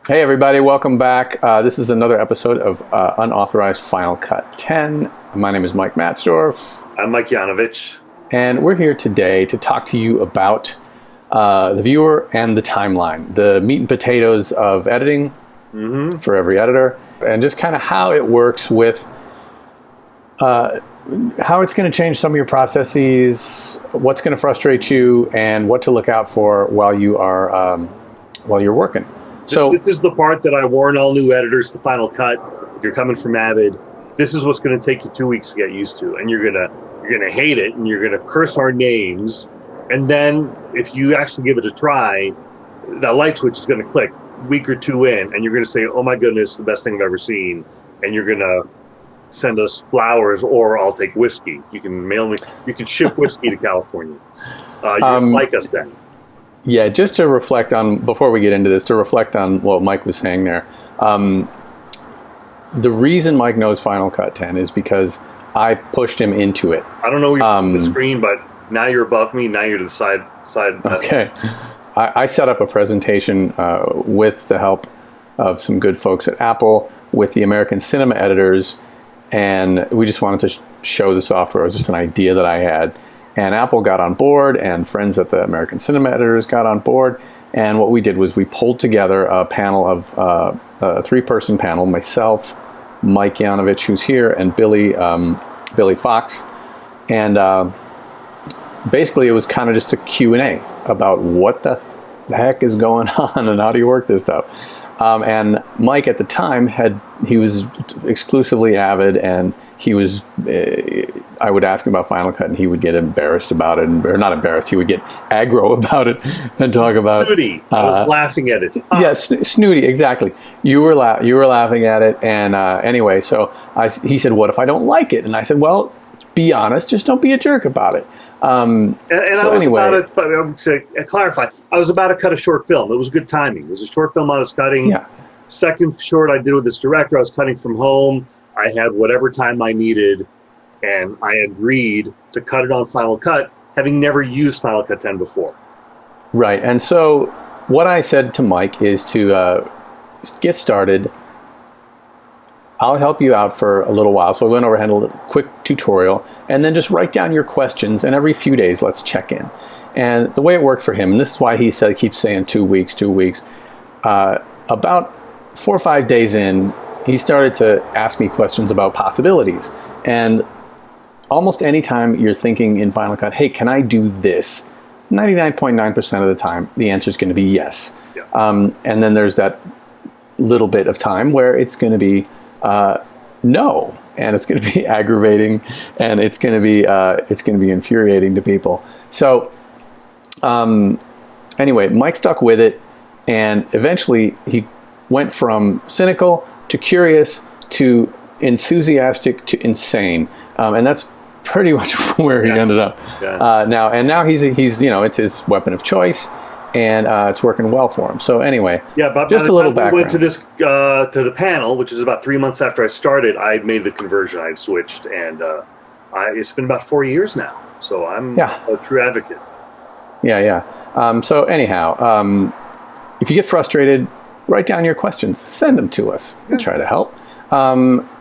Hey everybody, welcome back. This is another episode of Unauthorized Final Cut 10. My name is Mike Matsdorf. I'm Mike Yanovich. And we're here today to talk to you about the viewer and the timeline, the meat and potatoes of editing for every editor, and just kind of how it works with how it's going to change some of your processes, what's going to frustrate you, and what to look out for while you're working. So this is the part that I warn all new editors to Final Cut. If you're coming from Avid, this is what's going to take you 2 weeks to get used to, and you're gonna hate it, and you're gonna curse our names, and then if you actually give it a try, that light switch is going to click a week or two in, and you're going to say, "Oh my goodness, the best thing I've ever seen," and you're going to send us flowers, or I'll take whiskey. You can mail me. You can ship whiskey to California. You like us then. Yeah, just to reflect on, before we get into this, to reflect on what Mike was saying there. The reason Mike knows Final Cut 10 is because I pushed him into it. I don't know where you're on the screen, but now you're above me. Now you're to the side. Okay. I set up a presentation with the help of some good folks at Apple with the American Cinema editors, and we just wanted to show the software. It was just an idea that I had. And Apple got on board, and friends at the American Cinema editors got on board. And what we did was we pulled together a panel of a three-person panel: myself, Mike Yanovich, who's here, and Billy Fox. And basically, it was kind of just a Q&A about what the heck is going on and how do you work this stuff. And Mike at the time he was exclusively Avid, and he was. I would ask him about Final Cut, and he would get embarrassed about it, or not embarrassed. He would get aggro about it and talk about. Snooty. I was laughing at it. Yes, snooty. Exactly. You were laughing at it, and anyway, so he said, "What if I don't like it?" And I said, "Well, be honest. Just don't be a jerk about it." And so I was about to clarify. I was about to cut a short film. It was good timing. It was a short film I was cutting. Yeah. Second short I did with this director. I was cutting from home. I had whatever time I needed, and I agreed to cut it on Final Cut, having never used Final Cut 10 before. Right. And so what I said to Mike is to get started. I'll help you out for a little while. So I went over and had a quick tutorial, and then just write down your questions, and every few days let's check in. And the way it worked for him, and this is why he keeps saying 2 weeks, about 4 or 5 days in, he started to ask me questions about possibilities. And almost any time you're thinking in Final Cut, hey, can I do this? 99.9% of the time, the answer is going to be yes. Yeah. And then there's that little bit of time where it's going to be no, and it's going to be aggravating, and it's going to be infuriating to people. So anyway, Mike stuck with it, and eventually he went from cynical to curious to enthusiastic to insane, and that's pretty much where he ended up. Yeah. Now he's it's his weapon of choice, and it's working well for him. So anyway, but just a little background. We went to this to the panel, which is about 3 months after I started. I had made the conversion. I had switched, and it's been about 4 years now. So I'm a true advocate. Yeah. So anyhow, if you get frustrated, write down your questions, send them to us. We'll try to help,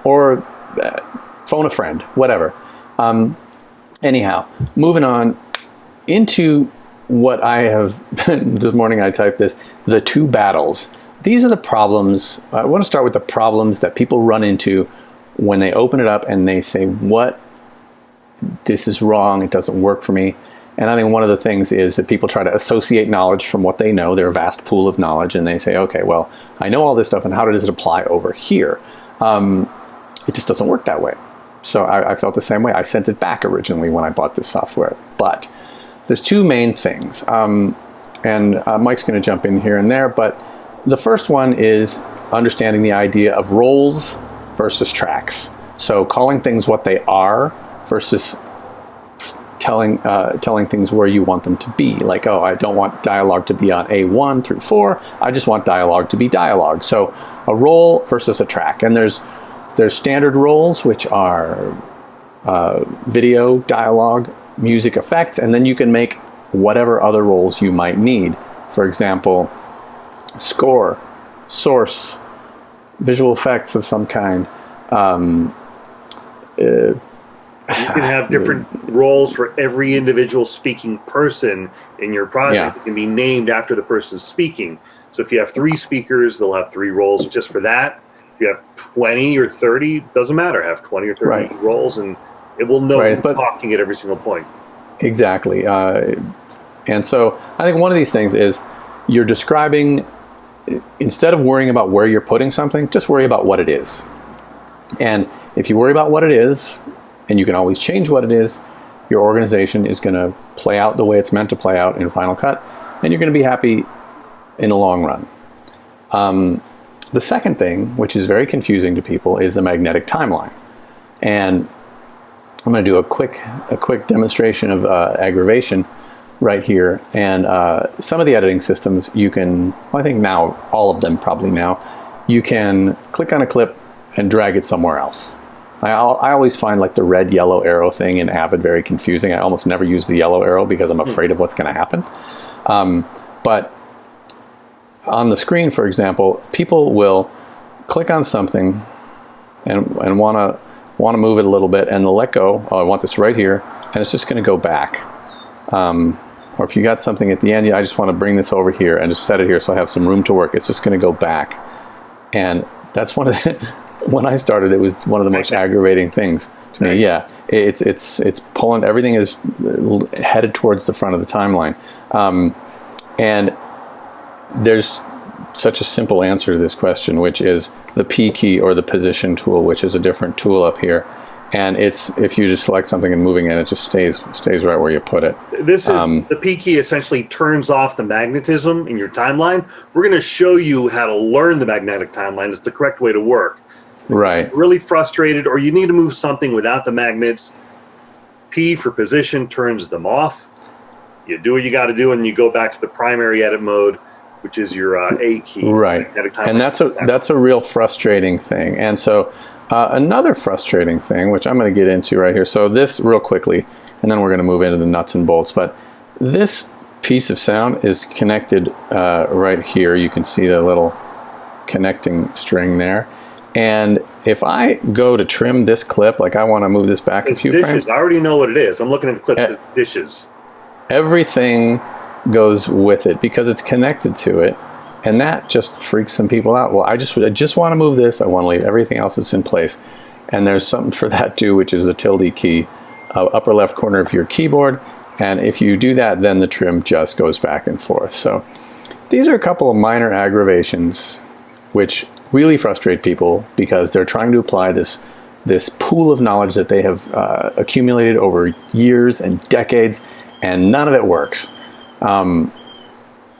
or phone a friend, whatever. Anyhow, moving on into what I have, this morning I typed this, the two battles. These are the problems. I want to start with the problems that people run into when they open it up and they say, this is wrong, it doesn't work for me. And I think one of the things is that people try to associate knowledge from what they know, their vast pool of knowledge, and they say, okay, well, I know all this stuff, and how does it apply over here? It just doesn't work that way. So I felt the same way. I sent it back originally when I bought this software. But there's two main things, and Mike's going to jump in here and there, but the first one is understanding the idea of roles versus tracks. So calling things what they are versus telling things where you want them to be. Like, oh, I don't want dialogue to be on A1 through 4. I just want dialogue to be dialogue. So a role versus a track. And there's standard roles, which are video, dialogue, music effects, and then you can make whatever other roles you might need. For example, score, source, visual effects of some kind. You can have different roles for every individual speaking person in your project. Yeah. It can be named after the person speaking. So if you have 3 speakers, they'll have 3 roles just for that. If you have 20 or 30, doesn't matter. Have 20 or 30 Right. roles, and it will know Right, who's but- talking at every single point. Exactly. And so I think one of these things is you're describing, instead of worrying about where you're putting something, just worry about what it is. And if you worry about what it is, and you can always change what it is, your organization is going to play out the way it's meant to play out in Final Cut, and you're going to be happy in the long run. The second thing, which is very confusing to people, is the magnetic timeline. And I'm going to do a quick demonstration of aggravation right here. And some of the editing systems, you can, I think now, all of them probably now, you can click on a clip and drag it somewhere else. I always find like the red yellow arrow thing in Avid very confusing. I almost never use the yellow arrow because I'm afraid of what's going to happen. But on the screen, for example, people will click on something and want to move it a little bit, and they'll let go. Oh, I want this right here, and it's just going to go back. Or if you got something at the end, I just want to bring this over here and just set it here so I have some room to work. It's just going to go back, and that's one of the. When I started, it was one of the most aggravating things to me. Yeah, it's pulling. Everything is headed towards the front of the timeline, and there's such a simple answer to this question, which is the P key or the position tool, which is a different tool up here. And it's, if you just select something and moving it, it just stays right where you put it. This is the P key essentially turns off the magnetism in your timeline. We're going to show you how to learn the magnetic timeline. It's the correct way to work. Right. Really frustrated, or you need to move something without the magnets, P for position turns them off. You do what you got to do, and you go back to the primary edit mode, which is your A key. Right. And that's a real frustrating thing. And so another frustrating thing, which I'm going to get into right here. So this real quickly, and then we're going to move into the nuts and bolts. But this piece of sound is connected right here. You can see the little connecting string there. And if I go to trim this clip, like I want to move this back a few frames. I already know what it is. I'm looking at the clip. It's dishes. Everything goes with it because it's connected to it, and that just freaks some people out. Well, I just want to move this. I want to leave everything else that's in place. And there's something for that too, which is the tilde key, upper left corner of your keyboard. And if you do that, then the trim just goes back and forth. So these are a couple of minor aggravations which really frustrate people because they're trying to apply this pool of knowledge that they have accumulated over years and decades, and none of it works. Not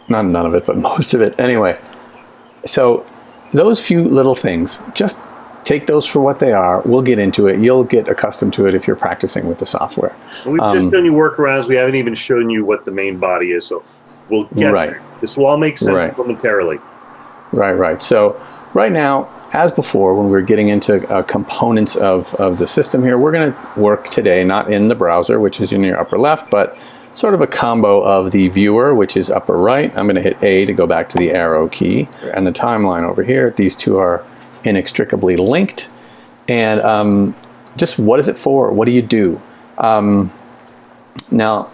none of it, but most of it. Anyway, so those few little things, just take those for what they are. We'll get into it. You'll get accustomed to it if you're practicing with the software. We've just shown you workarounds. We haven't even shown you what the main body is, so we'll get there. This will all make sense momentarily. Right. So right now, as before, when we're getting into components of the system here, we're going to work today not in the browser, which is in your upper left, but sort of a combo of the viewer, which is upper right. I'm going to hit A to go back to the arrow key, and the timeline over here. These two are inextricably linked. And just what is it for? What do you do? Now,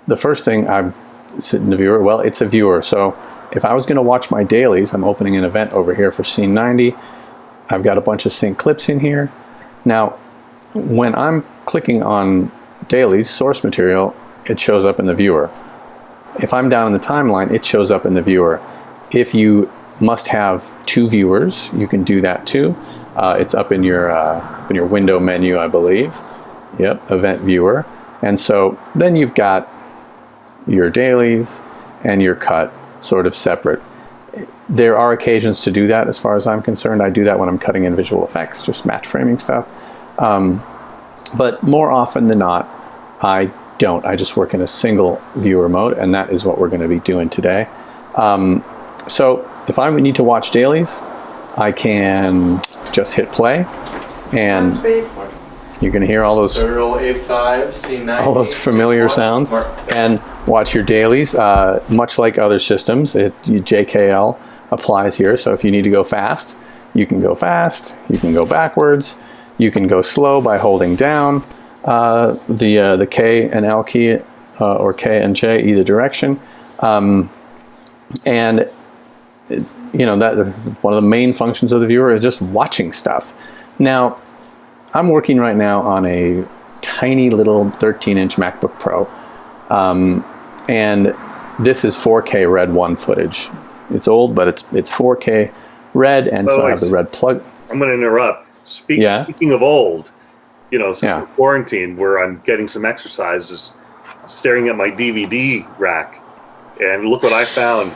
the first thing I'm sitting the viewer, well, it's a viewer. So if I was going to watch my dailies, I'm opening an event over here for scene 90. I've got a bunch of sync clips in here. Now, when I'm clicking on dailies, source material, it shows up in the viewer. If I'm down in the timeline, it shows up in the viewer. If you must have 2 viewers, you can do that too. It's up in your window menu, I believe. Yep, event viewer. And so then you've got your dailies and your cut sort of separate. There are occasions to do that as far as I'm concerned. I do that when I'm cutting in visual effects, just match framing stuff. But more often than not, I don't. I just work in a single viewer mode, and that is what we're going to be doing today. So if I need to watch dailies, I can just hit play, and you're going to hear all those A5, C9, all those familiar sounds, and watch your dailies. Much like other systems, JKL applies here. So if you need to go fast, you can go fast, you can go backwards, you can go slow by holding down the K and L key or K and J either direction. And you know, that one of the main functions of the viewer is just watching stuff. Now, I'm working right now on a tiny little 13-inch MacBook Pro, and this is 4K Red 1 footage. It's old, but it's 4K Red, and so I have the Red plug. I'm going to interrupt. Speaking of old, you know, since we're quarantined, where I'm getting some exercise, just staring at my DVD rack, and look what I found.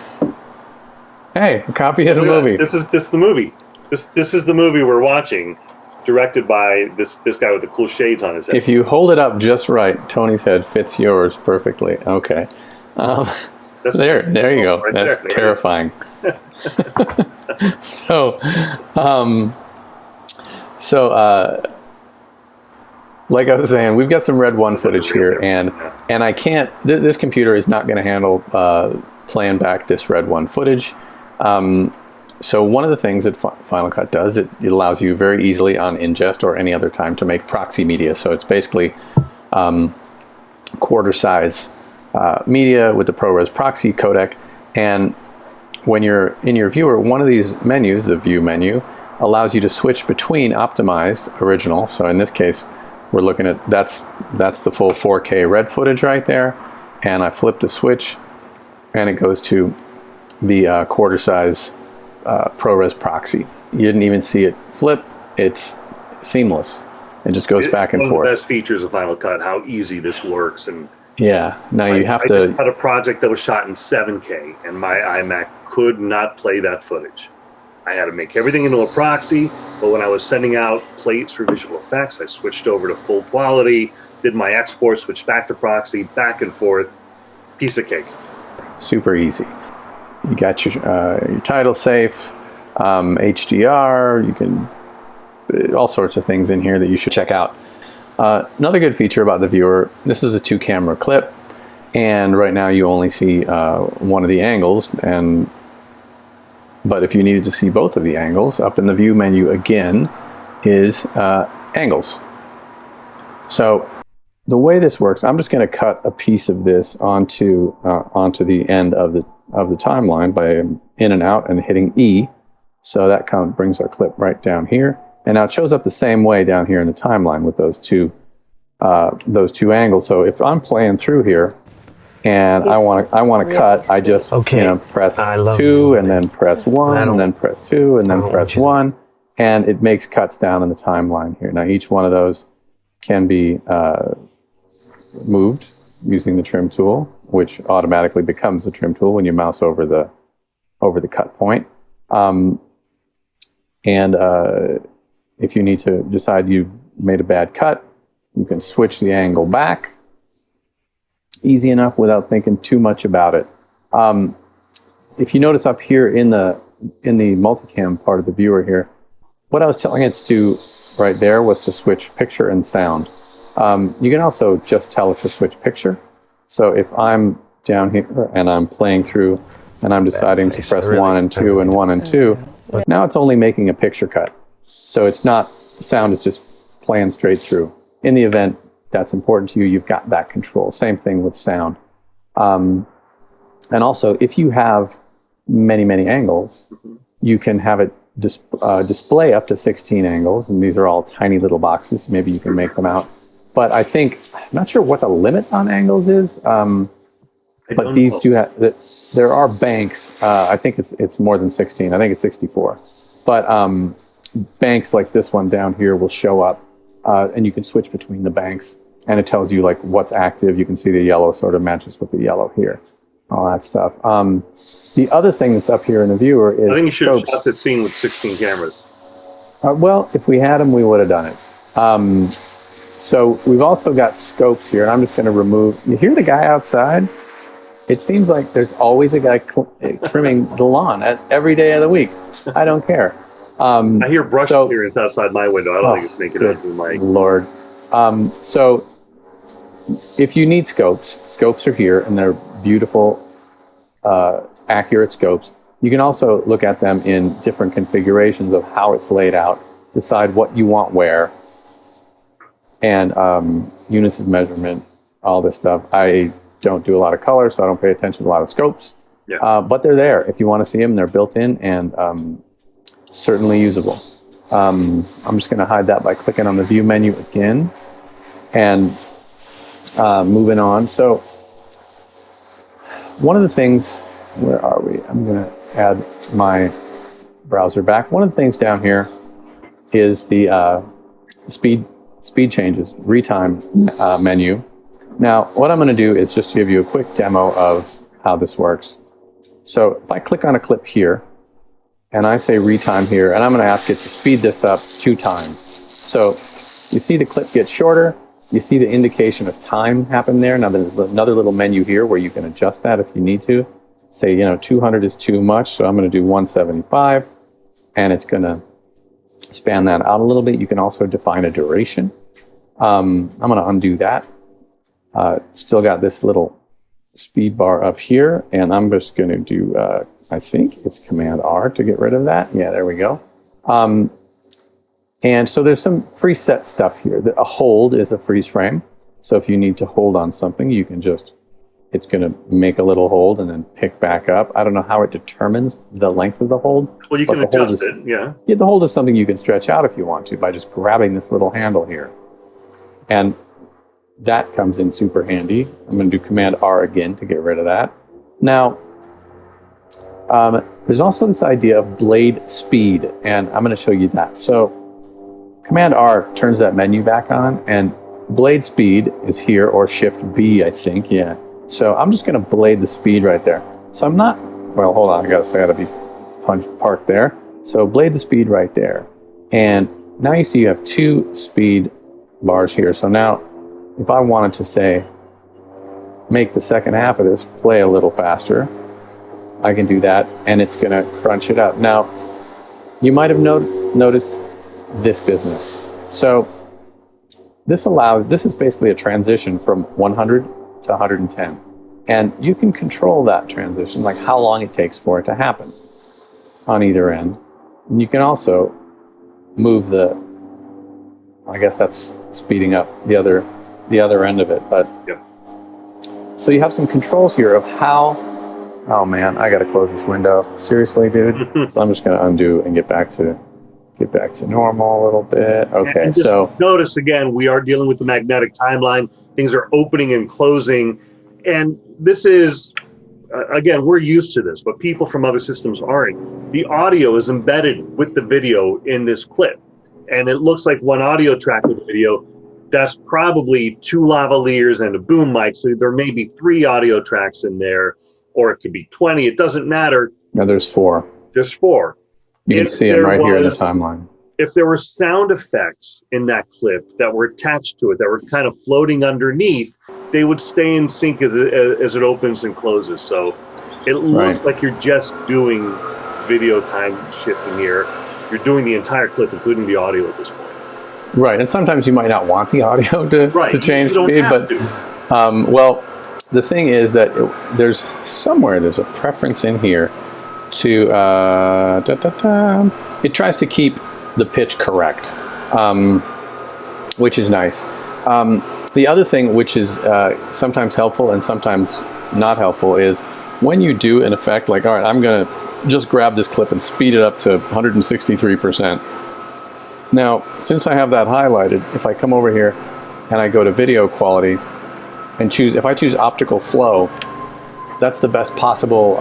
Hey, a copy of the movie. This is the movie. This is the movie we're watching, directed by this guy with the cool shades on his head. If you hold it up just right, Tony's head fits yours perfectly. Okay. There you go. Right That's there. terrifying. So, like I was saying, we've got some Red 1 footage here, and I can't. This computer is not going to handle playing back this Red 1 footage. So one of the things that Final Cut does, it allows you very easily on ingest or any other time to make proxy media. So it's basically quarter size media with the ProRes proxy codec. And when you're in your viewer, one of these menus, the view menu, allows you to switch between optimize, original. So in this case, we're looking at, that's the full 4K red footage right there. And I flip the switch and it goes to the quarter size ProRes proxy. You didn't even see it flip. It's seamless. It just goes back and forth. One of the best features of Final Cut, how easy this works. And yeah, now you have to. I just had a project that was shot in 7K, and my iMac could not play that footage. I had to make everything into a proxy, but when I was sending out plates for visual effects, I switched over to full quality, did my export, switched back to proxy, back and forth. Piece of cake. Super easy. You got your title safe, HDR, you can, all sorts of things in here that you should check out. Another good feature about the viewer, this is a 2-camera clip, and right now you only see one of the angles, but if you needed to see both of the angles, up in the view menu again is angles. So the way this works, I'm just going to cut a piece of this onto the end of the timeline by in and out and hitting E. So that brings our clip right down here. And now it shows up the same way down here in the timeline with those two angles. So if I'm playing through here and I want to cut, I just press 2 and then press 1 and then press 2 and then press 1, and it makes cuts down in the timeline here. Now each one of those can be moved using the trim tool, which automatically becomes the trim tool when you mouse over the cut point. If you need to decide you made a bad cut, you can switch the angle back. Easy enough without thinking too much about it. If you notice up here in the multicam part of the viewer here, what I was telling it to do right there was to switch picture and sound. You can also just tell it to switch picture. So if I'm down here and I'm playing through and I'm deciding to press 1 and 2 and 1 and 2, now it's only making a picture cut. So it's not, the sound is just playing straight through. In the event that's important to you, you've got that control. Same thing with sound. And also, if you have many, many angles, you can have it display up to 16 angles, and these are all tiny little boxes. Maybe you can make them out. But I'm not sure what the limit on angles is, but these do have, there are banks. I think it's more than 16. I think it's 64. But banks like this one down here will show up, and you can switch between the banks, and it tells you like what's active. You can see the yellow sort of matches with the yellow here, all that stuff. The other thing that's up here in the viewer is I think you should have scopes. shot this scene with 16 cameras. Well, if we had them, we would have done it. So we've also got scopes here, and I'm just going to remove. You hear the guy outside? It seems like there's always a guy trimming the lawn every day of the week. I don't care. I hear brush clearance outside my window. I don't think it's making it through my Lord. So if you need scopes are here, and they're beautiful, accurate scopes. You can also look at them in different configurations of how it's laid out, decide what you want where, and units of measurement, all this stuff. I don't do a lot of color, so I don't pay attention to a lot of scopes. Yeah. But they're there. If you want to see them, they're built in and certainly usable. I'm just going to hide that by clicking on the View menu again and moving on. So one of the things, where are we? I'm going to add my browser back. One of the things down here is the speed changes, retime menu. Now, what I'm going to do is just give you a quick demo of how this works. So if I click on a clip here, and I say retime here, and I'm going to ask it to speed this up 2 times. So you see the clip gets shorter. You see the indication of time happen there. Now there's another little menu here where you can adjust that if you need to. Say, 200 is too much, so I'm going to do 175, and it's going to span that out a little bit. You can also define a duration. I'm going to undo that. Still got this little speed bar up here, and I'm just going to do, I think it's Command R to get rid of that. Yeah, there we go. And so there's some preset stuff here. A hold is a freeze frame. So if you need to hold on something, you can just, it's going to make a little hold and then pick back up. I don't know how it determines the length of the hold. Well, you can adjust it, yeah. Yeah, the hold is something you can stretch out if you want to by just grabbing this little handle here. And that comes in super handy. I'm going to do Command R again to get rid of that. Now, there's also this idea of blade speed, and I'm going to show you that. So Command R turns that menu back on, and blade speed is here, or Shift B, I think, yeah. So I'm just going to blade the speed right there. So I'm not, well, hold on, I got to be parked there. So blade the speed right there. And now you see you have 2 speed bars here. So now if I wanted to say, make the second half of this play a little faster, I can do that, and it's going to crunch it up. Now, you might have noticed this business. So this is basically a transition from 100 to 110. And you can control that transition, like how long it takes for it to happen on either end. And you can also move I guess that's speeding up the other end of it. But yep. So you have some controls here of how, oh man, I got to close this window. Seriously, dude? So I'm just going to undo and get back to normal a little bit. Okay, and so notice again, we are dealing with the magnetic timeline. Things are opening and closing. And this is, again, we're used to this, but people from other systems aren't. The audio is embedded with the video in this clip. And it looks like one audio track with the video. That's probably 2 lavaliers and a boom mic. So there may be 3 audio tracks in there, or it could be 20. It doesn't matter. No, there's 4. There's 4. You can see them right here in the timeline. If there were sound effects in that clip that were attached to it, that were kind of floating underneath, they would stay in sync as it opens and closes. So it looks like you're just doing video time shifting here. You're doing the entire clip, including the audio at this point. Right, and sometimes you might not want the audio to change speed, but well, the thing is that there's a preference in here to it tries to keep the pitch correct, which is nice. The other thing, which is sometimes helpful and sometimes not helpful, is when you do an effect like, all right, I'm going to just grab this clip and speed it up to 163%. Now, since I have that highlighted, if I come over here and I go to video quality and if I choose optical flow, that's the best possible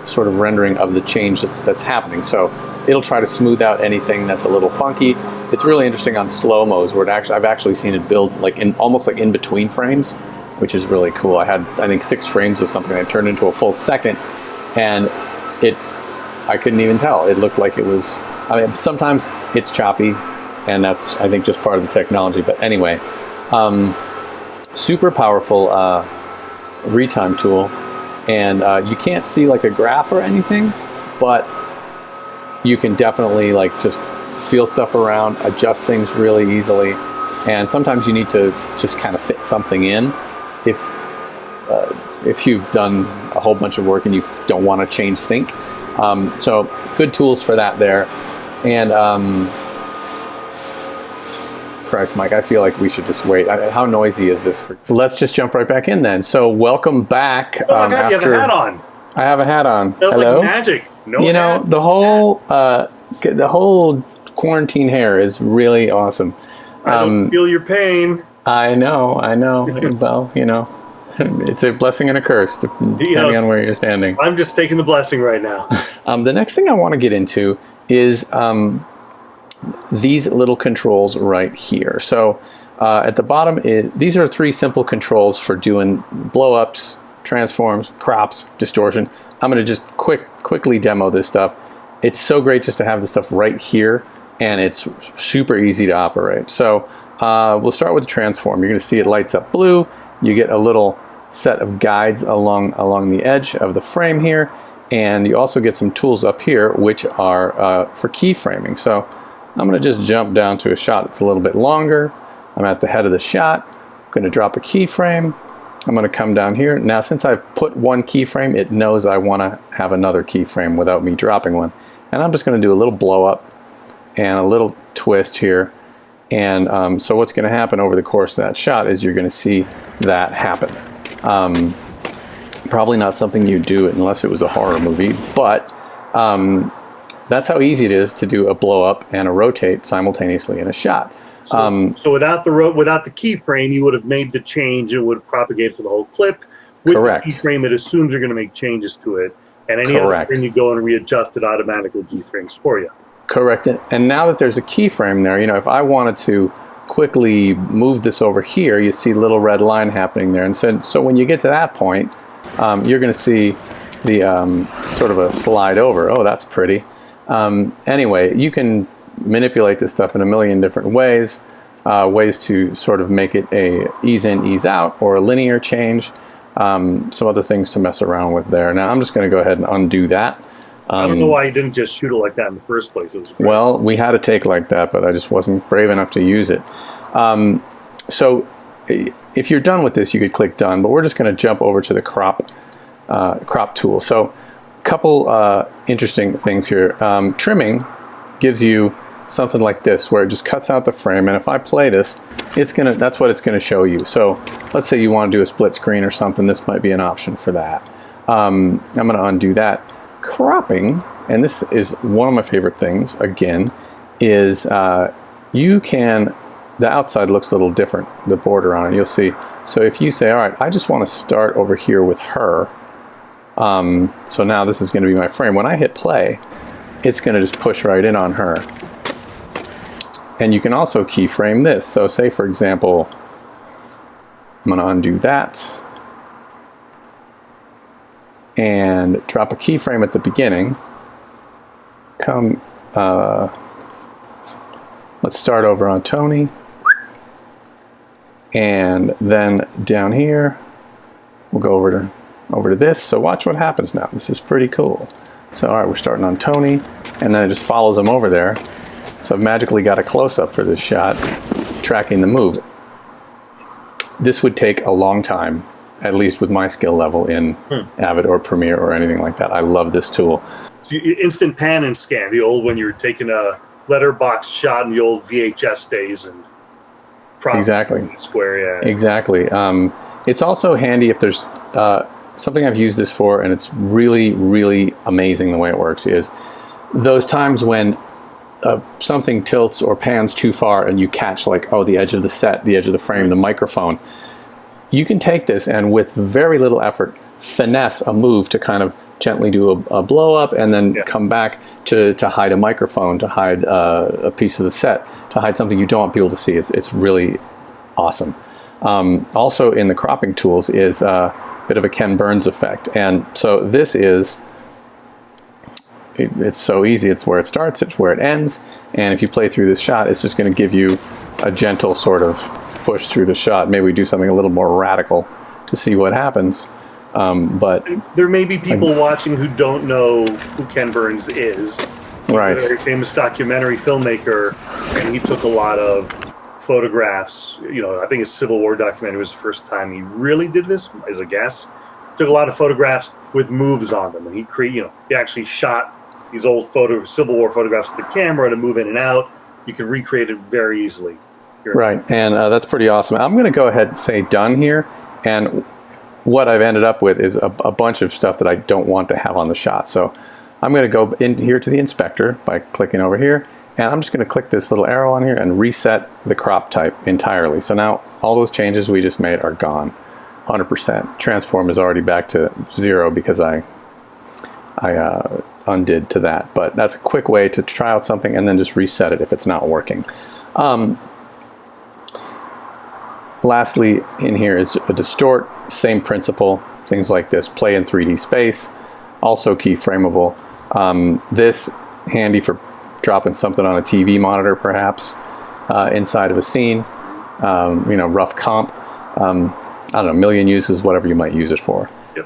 sort of rendering of the change that's happening. So it'll try to smooth out anything that's a little funky. It's really interesting on slow-mos where I've actually seen it build almost like in between frames, which is really cool. I had, I think, 6 frames of something that turned into a full second, and I couldn't even tell. It looked like it was, I mean, sometimes it's choppy, and that's, I think, just part of the technology. But anyway, super powerful retime tool. And you can't see like a graph or anything, but you can definitely like just feel stuff around, adjust things really easily. And sometimes you need to just kind of fit something in. If you've done a whole bunch of work and you don't want to change sync, So good tools for that there. And Christ, Mike, I feel like we should just wait. How noisy is this? Let's just jump right back in then. So welcome back. Oh my God, you have a hat on. I have a hat on. Feels Hello? like magic. No you know, hat. the whole quarantine hair is really awesome. I don't feel your pain. I know. Well, you know, it's a blessing and a curse, depending on where you're standing. I'm just taking the blessing right now. The next thing I want to get into is these little controls right here. So at the bottom, these are 3 simple controls for doing blow-ups, transforms, crops, distortion. I'm going to just quickly demo this stuff. It's so great just to have this stuff right here, and it's super easy to operate. So we'll start with the transform. You're going to see it lights up blue. You get a little set of guides along the edge of the frame here, and you also get some tools up here which are for keyframing. So I'm going to just jump down to a shot that's a little bit longer. I'm at the head of the shot. I'm going to drop a keyframe. I'm going to come down here. Now, since I've put one keyframe, it knows I want to have another keyframe without me dropping one. And I'm just going to do a little blow up and a little twist here. And so what's going to happen over the course of that shot is you're going to see that happen. Probably not something you do unless it was a horror movie, but that's how easy it is to do a blow up and a rotate simultaneously in a shot. So without the keyframe, you would have made the change and it would have propagated for the whole clip. With Correct. the keyframe, it assumes you're going to make changes to it, and any other frame you go and readjust it automatically keyframes for you. Correct. And now that there's a keyframe there, you know, if I wanted to quickly move this over here, you see a little red line happening there. And so when you get to that point, you're going to see the sort of a slide over. Oh, that's pretty. Anyway, you can manipulate this stuff in a million different ways. Ways to sort of make it a ease in, ease out, or a linear change. Some other things to mess around with there. Now I'm just going to go ahead and undo that. I don't know why you didn't just shoot it like that in the first place. It was great. Well, we had a take like that, but I just wasn't brave enough to use it. So if you're done with this, you could click done, but we're just going to jump over to the crop tool. So a couple interesting things here. Trimming gives you something like this, where it just cuts out the frame, and if I play this, that's what it's gonna show you. So let's say you want to do a split screen or something, this might be an option for that. I'm gonna undo that. Cropping, and this is one of my favorite things, again, is the outside looks a little different, the border on it, you'll see. So if you say, all right, I just want to start over here with her, so now this is going to be my frame. When I hit play, it's going to just push right in on her. And you can also keyframe this. So say, for example, I'm going to undo that and drop a keyframe at the beginning. Let's start over on Tony. And then down here, we'll go over to this. So watch what happens now. This is pretty cool. So all right, we're starting on Tony, and then it just follows him over there. So I've magically got a close-up for this shot, tracking the move. This would take a long time, at least with my skill level in Avid or Premiere or anything like that. I love this tool. So instant pan and scan, the old when you're taking a letterbox shot in the old VHS days and exactly square, yeah. Exactly. It's also handy if there's something I've used this for, and it's really, really amazing the way it works, is those times when something tilts or pans too far and you catch, like, oh, the edge of the set, the edge of the frame, the microphone. You can take this and with very little effort finesse a move to kind of gently do a blow up and then come back to hide a microphone, to hide a piece of the set, to hide something you don't want people to see. It's really awesome. Also in the cropping tools is a bit of a Ken Burns effect. And so this is, it's so easy. It's where it starts, it's where it ends. And if you play through this shot, it's just going to give you a gentle sort of push through the shot. Maybe we do something a little more radical to see what happens. But there may be people watching who don't know who Ken Burns is. Right. He's a very famous documentary filmmaker, and he took a lot of photographs. You know, I think his Civil War documentary was the first time he really did this, as a guess. took a lot of photographs with moves on them, and he actually shot these old Civil War photographs with the camera to move in and out. You can recreate it very easily. Right, and that's pretty awesome. I'm going to go ahead and say done here, and what I've ended up with is a bunch of stuff that I don't want to have on the shot. So I'm going to go in here to the inspector by clicking over here, and I'm just going to click this little arrow on here and reset the crop type entirely. So now all those changes we just made are gone, 100%. Transform is already back to 0 because I undid to that. But that's a quick way to try out something and then just reset it if it's not working. Lastly, in here is a distort, same principle, things like this, play in 3D space, also keyframeable. This handy for dropping something on a TV monitor, perhaps, inside of a scene, rough comp, I don't know, million uses, whatever you might use it for. Yep.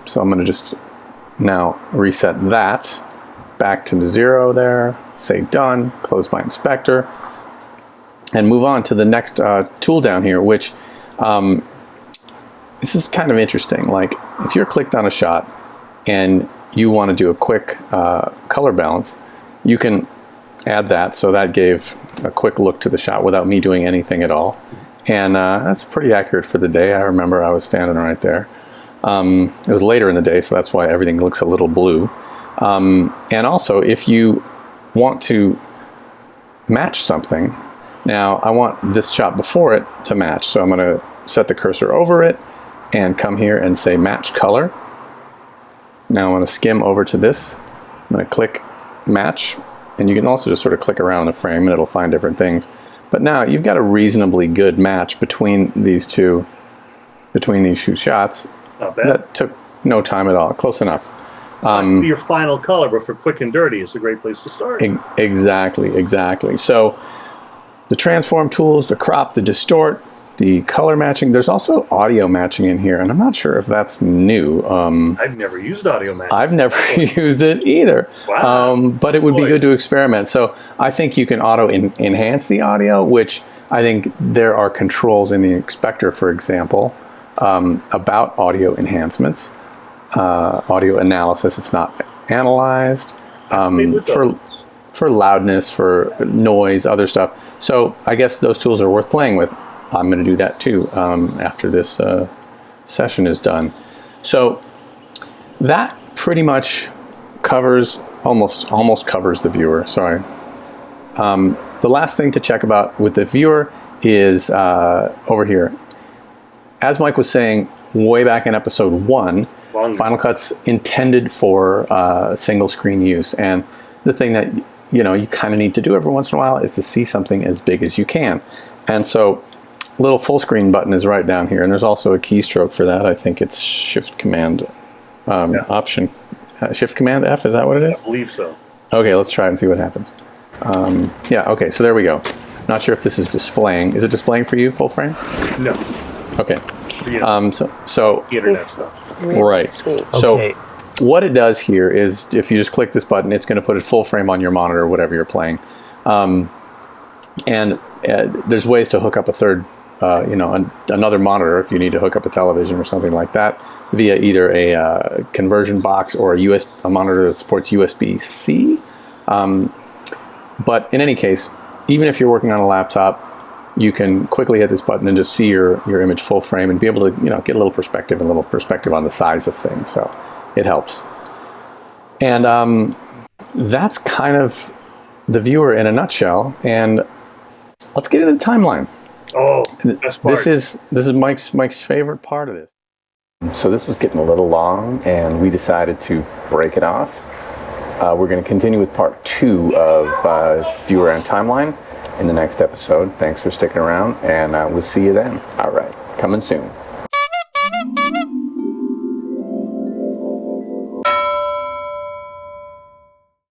So I'm gonna just now reset that back to 0 there, say done, close my inspector, and move on to the next tool down here, which this is kind of interesting. Like if you're clicked on a shot and you want to do a quick color balance, you can add that. So that gave a quick look to the shot without me doing anything at all. And that's pretty accurate for the day. I remember I was standing right there. It was later in the day, so that's why everything looks a little blue. And also, if you want to match something, now I want this shot before it to match. So I'm going to set the cursor over it and come here and say match color. Now I'm going to skim over to this. I'm going to click match, and you can also just sort of click around the frame and it'll find different things. But now you've got a reasonably good match between these two shots. Not bad. That took no time at all. Close enough. It's not gonna be your final color, but for quick and dirty, it's a great place to start. Exactly. So the transform tools, the crop, the distort, the color matching. There's also audio matching in here, and I'm not sure if that's new. I've never used audio matching. I've never used it either. Wow. But it would be good to experiment. So I think you can auto enhance the audio, which I think there are controls in the inspector, for example, about audio enhancements, audio analysis. It's not analyzed for loudness, for noise, other stuff. So I guess those tools are worth playing with. I'm going to do that too after this session is done. So that pretty much covers, almost covers the viewer. Sorry. The last thing to check about with the viewer is over here. As Mike was saying way back in episode 1, Final Cut's intended for single screen use. And the thing that you kind of need to do every once in a while is to see something as big as you can. And so little full screen button is right down here, and there's also a keystroke for that. I think it's Shift Command Option, Shift Command F. Is that what it is? I believe so. Okay, let's try it and see what happens. Yeah. Okay. So there we go. Not sure if this is displaying. Is it displaying for you full frame? No. Okay. Yeah. So The internet stuff. Really right. Sweet. So Okay. what it does here is, if you just click this button, it's going to put it full frame on your monitor or whatever you're playing. And there's ways to hook up a third, another monitor if you need to hook up a television or something like that via either a conversion box or a monitor that supports USB-C. But in any case, even if you're working on a laptop, you can quickly hit this button and just see your image full frame and be able to get a little perspective on the size of things. So it helps. And that's kind of the viewer in a nutshell. And let's get into the timeline. Oh, best part. This is Mike's favorite part of this. So this was getting a little long, and we decided to break it off. We're going to continue with part 2 of viewer and timeline in the next episode. Thanks for sticking around, and we'll see you then. All right, coming soon.